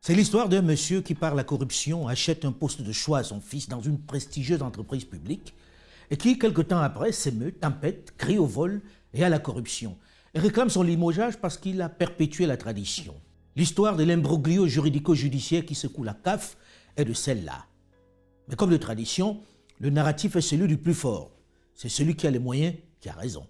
C'est l'histoire d'un monsieur qui, par la corruption, achète un poste de choix à son fils dans une prestigieuse entreprise publique et qui, quelque temps après, s'émeut, tempête, crie au vol et à la corruption et réclame son limogeage parce qu'il a perpétué la tradition. L'histoire de l'imbroglio juridico-judiciaire qui secoue la CAF est de celle-là. Mais comme de tradition, le narratif est celui du plus fort. C'est celui qui a les moyens qui a raison.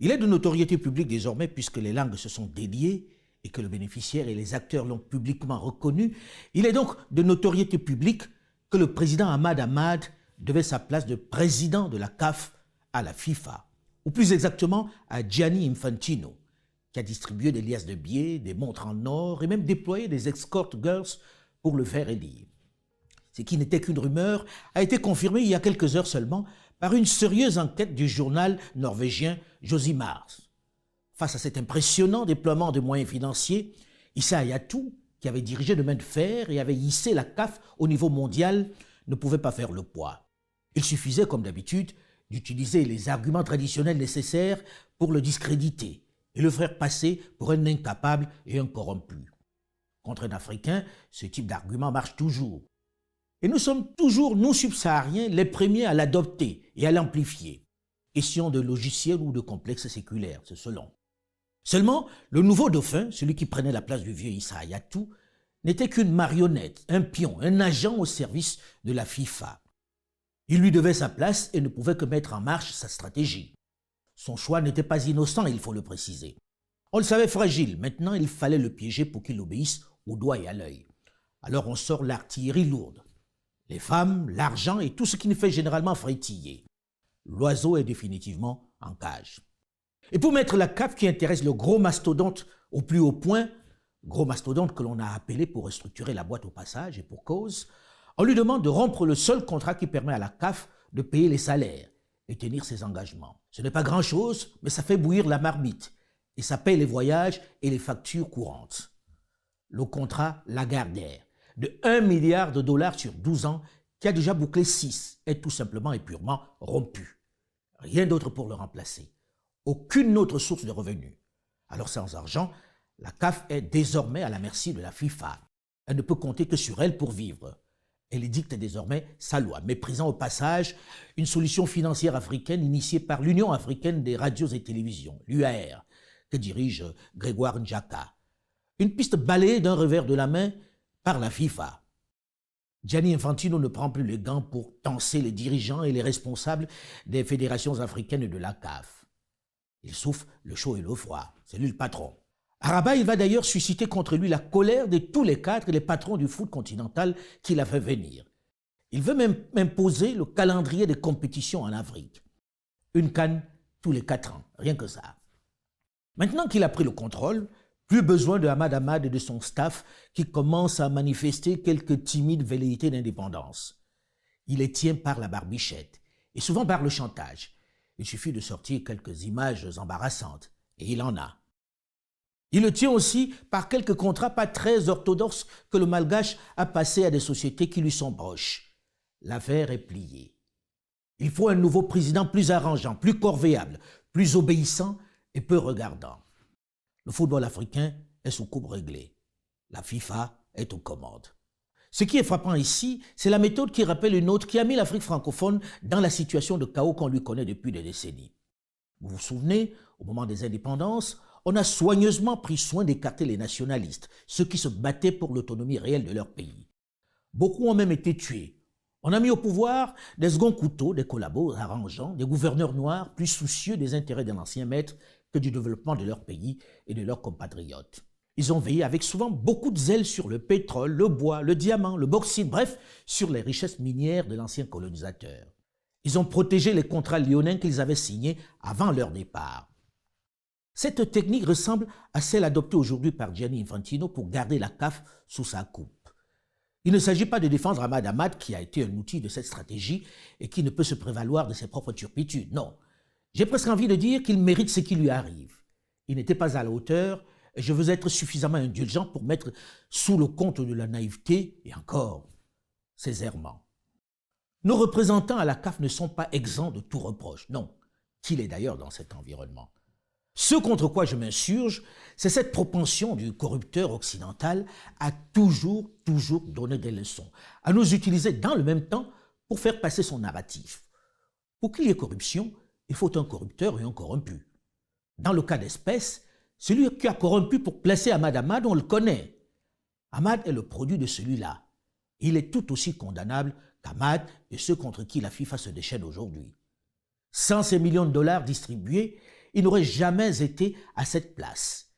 Il est de notoriété publique désormais puisque les langues se sont déliées et que le bénéficiaire et les acteurs l'ont publiquement reconnu. Il est donc de notoriété publique que le président Ahmad Ahmad devait sa place de président de la CAF à la FIFA, ou plus exactement à Gianni Infantino, qui a distribué des liasses de billets, des montres en or et même déployé des escort girls pour le faire élire. Ce qui n'était qu'une rumeur a été confirmé il y a quelques heures seulement par une sérieuse enquête du journal norvégien Josimars. Face à cet impressionnant déploiement de moyens financiers, Issa Hayatou, qui avait dirigé de main de fer et avait hissé la CAF au niveau mondial, ne pouvait pas faire le poids. Il suffisait, comme d'habitude, d'utiliser les arguments traditionnels nécessaires pour le discréditer et le faire passer pour un incapable et un corrompu. Contre un Africain, ce type d'argument marche toujours. Et nous sommes toujours, nous subsahariens, les premiers à l'adopter et à l'amplifier. Question de logiciel ou de complexe séculaire, c'est selon. Seulement, le nouveau dauphin, celui qui prenait la place du vieux Issa Hayatou, n'était qu'une marionnette, un pion, un agent au service de la FIFA. Il lui devait sa place et ne pouvait que mettre en marche sa stratégie. Son choix n'était pas innocent, il faut le préciser. On le savait fragile, maintenant il fallait le piéger pour qu'il obéisse au doigt et à l'œil. Alors on sort l'artillerie lourde. Les femmes, l'argent et tout ce qui nous fait généralement frétiller. L'oiseau est définitivement en cage. Et pour mettre la CAF qui intéresse le gros mastodonte au plus haut point, gros mastodonte que l'on a appelé pour restructurer la boîte au passage et pour cause, on lui demande de rompre le seul contrat qui permet à la CAF de payer les salaires et tenir ses engagements. Ce n'est pas grand-chose, mais ça fait bouillir la marmite et ça paye les voyages et les factures courantes. Le contrat Lagardère de 1 milliard de dollars sur 12 ans, qui a déjà bouclé 6, est tout simplement et purement rompu. Rien d'autre pour le remplacer. Aucune autre source de revenus. Alors sans argent, la CAF est désormais à la merci de la FIFA. Elle ne peut compter que sur elle pour vivre. Elle dicte désormais sa loi, méprisant au passage une solution financière africaine initiée par l'Union africaine des radios et télévisions, l'UAR, que dirige Grégoire Ndjaka. Une piste balayée d'un revers de la main par la FIFA. Gianni Infantino ne prend plus les gants pour tancer les dirigeants et les responsables des fédérations africaines de la CAF. Il souffle le chaud et le froid, c'est lui le patron. À Rabat, il va d'ailleurs susciter contre lui la colère de tous les cadres et les patrons du foot continental qu'il a fait venir. Il veut même imposer le calendrier des compétitions en Afrique. Une CAN tous les 4 ans, rien que ça. Maintenant qu'il a pris le contrôle, plus besoin de Ahmad Ahmad et de son staff qui commencent à manifester quelques timides velléités d'indépendance. Il les tient par la barbichette et souvent par le chantage. Il suffit de sortir quelques images embarrassantes et il en a. Il le tient aussi par quelques contrats pas très orthodoxes que le malgache a passés à des sociétés qui lui sont proches. L'affaire est pliée. Il faut un nouveau président plus arrangeant, plus corvéable, plus obéissant et peu regardant. Le football africain est sous coupe réglée. La FIFA est aux commandes. Ce qui est frappant ici, c'est la méthode qui rappelle une autre qui a mis l'Afrique francophone dans la situation de chaos qu'on lui connaît depuis des décennies. Vous vous souvenez, au moment des indépendances, on a soigneusement pris soin d'écarter les nationalistes, ceux qui se battaient pour l'autonomie réelle de leur pays. Beaucoup ont même été tués. On a mis au pouvoir des seconds couteaux, des collabos arrangeants, des gouverneurs noirs plus soucieux des intérêts de l'ancien maître que du développement de leur pays et de leurs compatriotes. Ils ont veillé avec souvent beaucoup de zèle sur le pétrole, le bois, le diamant, le bauxite, bref, sur les richesses minières de l'ancien colonisateur. Ils ont protégé les contrats lyonnais qu'ils avaient signés avant leur départ. Cette technique ressemble à celle adoptée aujourd'hui par Gianni Infantino pour garder la CAF sous sa coupe. Il ne s'agit pas de défendre Ahmad Ahmad qui a été un outil de cette stratégie et qui ne peut se prévaloir de ses propres turpitudes, non. J'ai presque envie de dire qu'il mérite ce qui lui arrive. Il n'était pas à la hauteur et je veux être suffisamment indulgent pour mettre sous le compte de la naïveté et encore ses errements. Nos représentants à la CAF ne sont pas exempts de tout reproche, non, qu'il est d'ailleurs dans cet environnement. Ce contre quoi je m'insurge, c'est cette propension du corrupteur occidental à toujours donner des leçons, à nous utiliser dans le même temps pour faire passer son narratif. Pour qu'il y ait corruption, il faut un corrupteur et un corrompu. Dans le cas d'espèce, celui qui a corrompu pour placer Ahmad, on le connaît. Ahmad est le produit de celui-là. Il est tout aussi condamnable qu'Ahmad et ceux contre qui la FIFA se déchaîne aujourd'hui. Sans ces millions de dollars distribués, il n'aurait jamais été à cette place.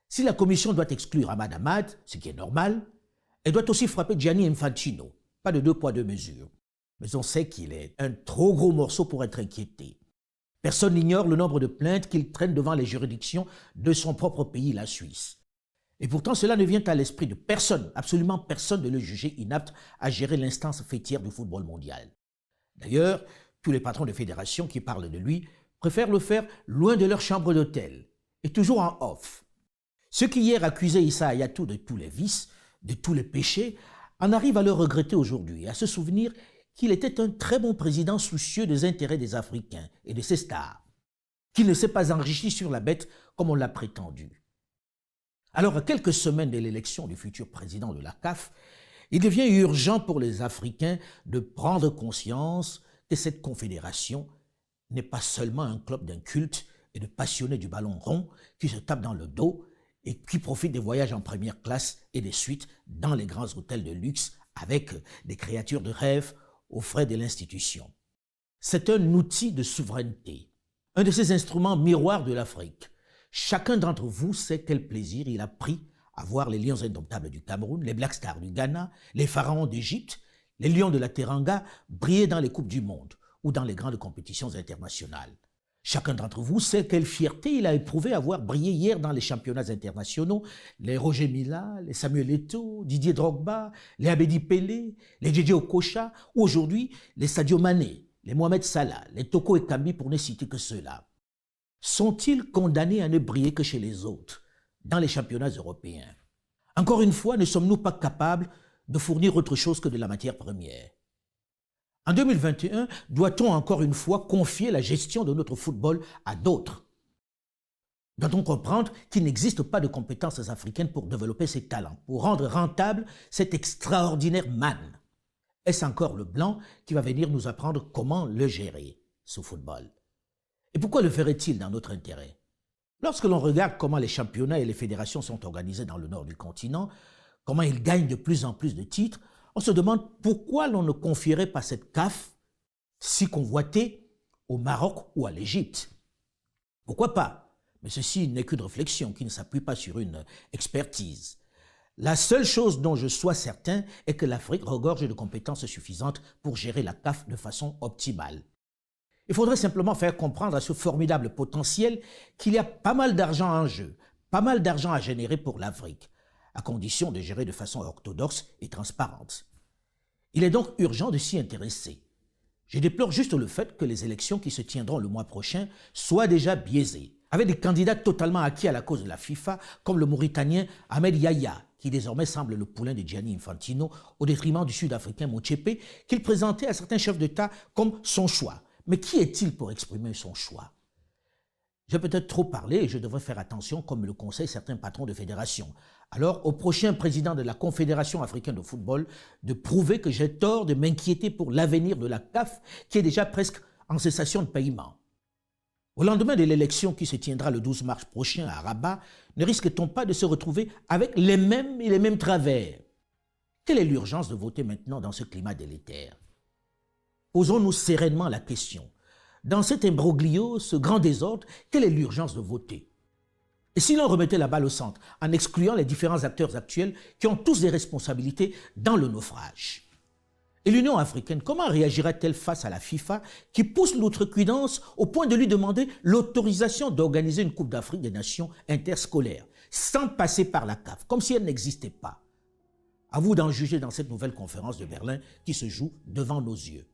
Si la commission doit exclure Ahmad, ce qui est normal, elle doit aussi frapper Gianni Infantino. Pas de 2 poids 2 mesures. Mais on sait qu'il est un trop gros morceau pour être inquiété. Personne n'ignore le nombre de plaintes qu'il traîne devant les juridictions de son propre pays, la Suisse. Et pourtant, cela ne vient à l'esprit de personne, absolument personne, de le juger inapte à gérer l'instance fêtière du football mondial. D'ailleurs, tous les patrons de fédération qui parlent de lui préfèrent le faire loin de leur chambre d'hôtel, et toujours en off. Ceux qui hier accusaient Issa Hayatou de tous les vices, de tous les péchés, en arrivent à le regretter aujourd'hui, à se souvenir qu'il était un très bon président soucieux des intérêts des Africains et de ses stars, qu'il ne s'est pas enrichi sur la bête comme on l'a prétendu. Alors, à quelques semaines de l'élection du futur président de la CAF, il devient urgent pour les Africains de prendre conscience que cette confédération n'est pas seulement un club d'un culte et de passionnés du ballon rond qui se tapent dans le dos et qui profitent des voyages en première classe et des suites dans les grands hôtels de luxe avec des créatures de rêve aux frais de l'institution. C'est un outil de souveraineté, un de ces instruments miroirs de l'Afrique. Chacun d'entre vous sait quel plaisir il a pris à voir les Lions indomptables du Cameroun, les Black Stars du Ghana, les Pharaons d'Égypte, les Lions de la Teranga briller dans les Coupes du Monde ou dans les grandes compétitions internationales. Chacun d'entre vous sait quelle fierté il a éprouvé à voir briller hier dans les championnats internationaux les Roger Mila, les Samuel Eto'o, Didier Drogba, les Abedi Pelé, les Djedje Okocha ou aujourd'hui les Sadio Mané, les Mohamed Salah, les Toko Ekambi pour ne citer que ceux-là. Sont-ils condamnés à ne briller que chez les autres, dans les championnats européens? Encore une fois, ne sommes-nous pas capables de fournir autre chose que de la matière première? En 2021, doit-on encore une fois confier la gestion de notre football à d'autres? Doit-on comprendre qu'il n'existe pas de compétences africaines pour développer ces talents, pour rendre rentable cet extraordinaire manne? Est-ce encore le blanc qui va venir nous apprendre comment le gérer, ce football? Et pourquoi le ferait-il dans notre intérêt? Lorsque l'on regarde comment les championnats et les fédérations sont organisés dans le nord du continent, comment ils gagnent de plus en plus de titres, on se demande pourquoi l'on ne confierait pas cette CAF si convoitée au Maroc ou à l'Égypte. Pourquoi pas? Mais ceci n'est qu'une réflexion qui ne s'appuie pas sur une expertise. La seule chose dont je sois certain est que l'Afrique regorge de compétences suffisantes pour gérer la CAF de façon optimale. Il faudrait simplement faire comprendre à ce formidable potentiel qu'il y a pas mal d'argent en jeu, pas mal d'argent à générer pour l'Afrique, à condition de gérer de façon orthodoxe et transparente. Il est donc urgent de s'y intéresser. Je déplore juste le fait que les élections qui se tiendront le mois prochain soient déjà biaisées, avec des candidats totalement acquis à la cause de la FIFA, comme le Mauritanien Ahmed Yahya, qui désormais semble le poulain de Gianni Infantino, au détriment du Sud-Africain Motsepe, qu'il présentait à certains chefs d'État comme son choix. Mais qui est-il pour exprimer son choix? J'ai peut-être trop parlé et je devrais faire attention, comme me le conseillent certains patrons de fédération. Alors, au prochain président de la Confédération africaine de football, de prouver que j'ai tort de m'inquiéter pour l'avenir de la CAF, qui est déjà presque en cessation de paiement. Au lendemain de l'élection qui se tiendra le 12 mars prochain à Rabat, ne risque-t-on pas de se retrouver avec les mêmes travers? Quelle est l'urgence de voter maintenant dans ce climat délétère? Posons-nous sereinement la question. Dans cet imbroglio, ce grand désordre, quelle est l'urgence de voter? Et si l'on remettait la balle au centre, en excluant les différents acteurs actuels qui ont tous des responsabilités dans le naufrage? Et l'Union africaine, comment réagira-t-elle face à la FIFA qui pousse l'outrecuidance au point de lui demander l'autorisation d'organiser une Coupe d'Afrique des Nations interscolaire, sans passer par la CAF, comme si elle n'existait pas? À vous d'en juger dans cette nouvelle conférence de Berlin qui se joue devant nos yeux.